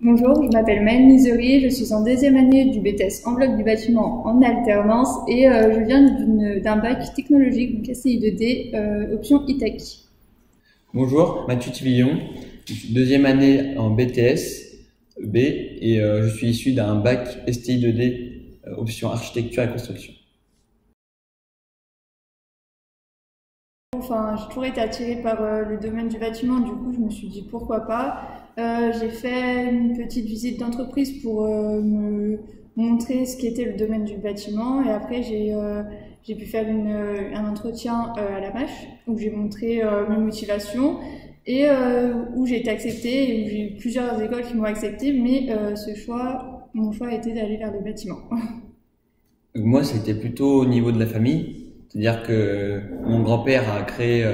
Bonjour, je m'appelle Maëlle Misery, je suis en deuxième année du BTS en bloc du bâtiment en alternance et je viens d'un bac technologique, donc STI 2D, option e-tech. Bonjour, Mathieu Tivillon, je suis deuxième année en BTS B et je suis issu d'un bac STI 2D option architecture et construction. Enfin, j'ai toujours été attirée par le domaine du bâtiment, du coup je me suis dit pourquoi pas. J'ai fait une petite visite d'entreprise pour me montrer ce qu'était le domaine du bâtiment et après j'ai pu faire un entretien à la mâche où j'ai montré mes motivations et où j'ai été acceptée et où j'ai eu plusieurs écoles qui m'ont acceptée, mais mon choix a été d'aller vers le bâtiment. Moi, c'était plutôt au niveau de la famille. C'est-à-dire que mon grand-père a créé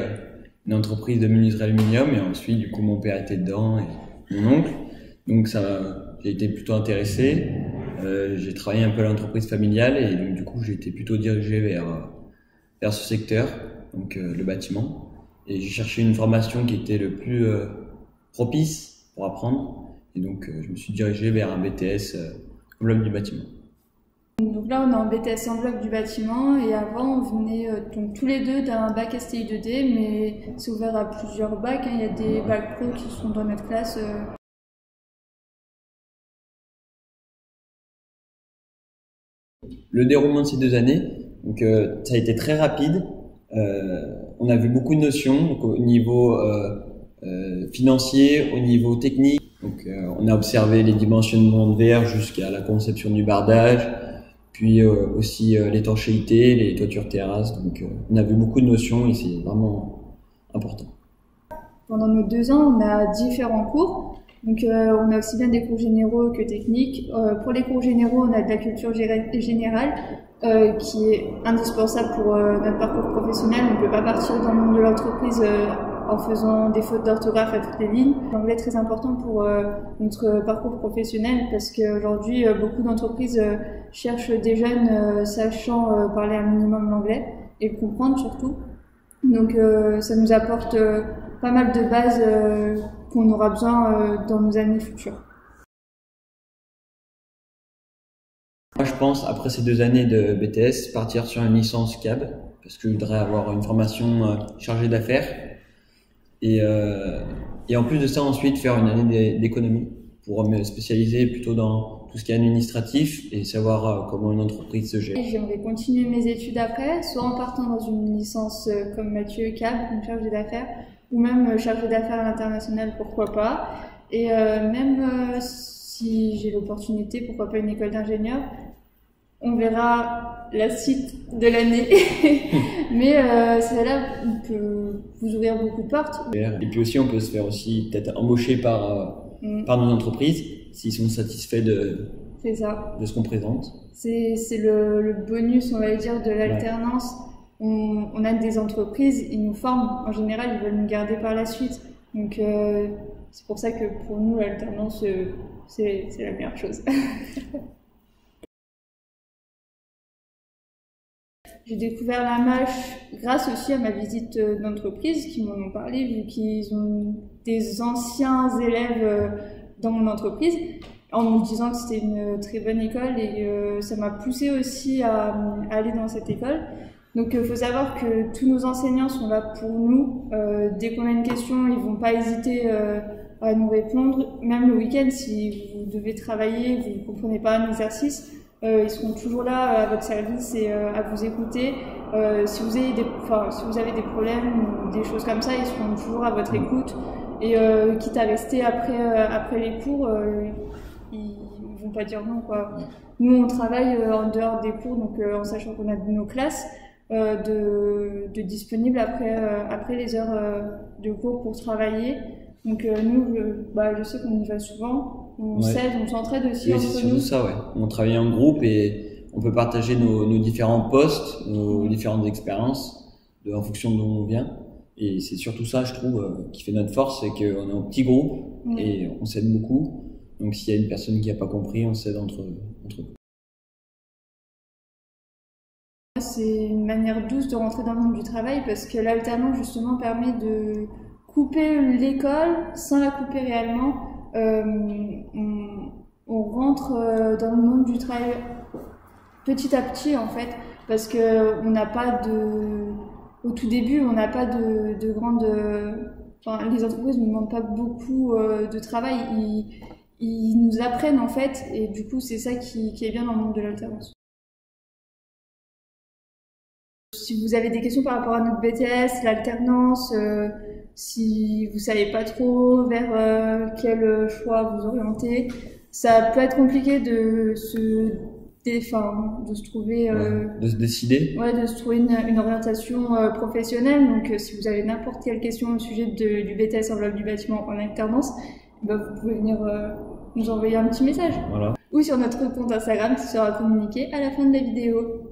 une entreprise de menuiserie aluminium et ensuite, du coup, mon père était dedans et mon oncle. Donc, j'ai été plutôt intéressé. J'ai travaillé un peu à l'entreprise familiale et donc, du coup, j'ai été plutôt dirigé vers ce secteur, donc le bâtiment. Et j'ai cherché une formation qui était le plus propice pour apprendre. Et donc, je me suis dirigé vers un BTS au bloc du bâtiment. Donc là, on est en BTS en bloc du bâtiment et avant, on venait donc tous les deux d'un bac STI 2D, mais c'est ouvert à plusieurs bacs. Il y a des bacs pro qui sont dans notre classe. Le déroulement de ces 2 années, donc ça a été très rapide. On a vu beaucoup de notions, donc au niveau financier, au niveau technique. Donc on a observé les dimensionnements de verre jusqu'à la conception du bardage, puis aussi l'étanchéité, les toitures terrasses. Donc on a vu beaucoup de notions et c'est vraiment important. Pendant nos 2 ans, on a différents cours. Donc on a aussi bien des cours généraux que techniques. Pour les cours généraux, on a de la culture générale qui est indispensable pour notre parcours professionnel. On ne peut pas partir dans le monde de l'entreprise en faisant des fautes d'orthographe à toutes les lignes. L'anglais est très important pour notre parcours professionnel parce qu'aujourd'hui, beaucoup d'entreprises cherchent des jeunes sachant parler un minimum l'anglais et le comprendre surtout. Donc ça nous apporte pas mal de bases qu'on aura besoin dans nos années futures. Moi, je pense, après ces 2 années de BTS, partir sur une licence CAB, parce que je voudrais avoir une formation chargée d'affaires. Et en plus de ça, ensuite, faire une année d'économie pour me spécialiser plutôt dans tout ce qui est administratif et savoir comment une entreprise se gère. J'aimerais continuer mes études après, soit en partant dans une licence comme Mathieu CAB, une chargée d'affaires, ou même chargée d'affaires à l'international, pourquoi pas. Et même si j'ai l'opportunité, pourquoi pas une école d'ingénieur. On verra la suite de l'année, mais celle-là peut vous ouvrir beaucoup de portes. Et puis aussi, on peut se faire aussi peut-être embaucher par nos entreprises s'ils sont satisfaits de ce qu'on présente. C'est le bonus, on va dire, de l'alternance. On a des entreprises, ils nous forment. En général, ils veulent nous garder par la suite. Donc, c'est pour ça que pour nous, l'alternance, c'est la meilleure chose. J'ai découvert la mâche grâce aussi à ma visite d'entreprise qui m'en ont parlé, vu qu'ils ont des anciens élèves dans mon entreprise, en me disant que c'était une très bonne école et ça m'a poussé aussi à aller dans cette école. Donc il faut savoir que tous nos enseignants sont là pour nous. Dès qu'on a une question, ils vont pas hésiter à nous répondre. Même le week-end, si vous devez travailler, vous ne comprenez pas un exercice, ils seront toujours là à votre service et à vous écouter. Si vous avez des problèmes ou des choses comme ça, ils seront toujours à votre écoute. Et quitte à rester après les cours, ils vont pas dire non, quoi. Nous, on travaille en dehors des cours, donc en sachant qu'on a nos classes de disponibles après les heures de cours pour travailler. Donc nous, je sais qu'on y va souvent. On s'aide, on s'entraide aussi entre nous. C'est surtout ça, ouais. On travaille en groupe et on peut partager nos différents postes, nos différentes expériences en fonction d'où on vient. Et c'est surtout ça, je trouve, qui fait notre force, c'est qu'on est en petit groupe et on s'aide beaucoup. Donc s'il y a une personne qui n'a pas compris, on s'aide entre eux. C'est une manière douce de rentrer dans le monde du travail parce que l'alternance justement permet de couper l'école sans la couper réellement on rentre dans le monde du travail petit à petit en fait, parce que on n'a pas au tout début, on n'a pas de grandes, enfin, les entreprises ne demandent pas beaucoup de travail, ils nous apprennent en fait, et du coup c'est ça qui est bien dans le monde de l'alternance. Si vous avez des questions par rapport à notre BTS, l'alternance, si vous savez pas trop vers quel choix vous orienter, ça peut être compliqué de se trouver, de se décider. Ouais, de se trouver une orientation professionnelle. Donc, si vous avez n'importe quelle question au sujet du BTS enveloppe du bâtiment en alternance, bah, vous pouvez venir nous envoyer un petit message. Voilà. Ou sur notre compte Instagram qui sera communiqué à la fin de la vidéo.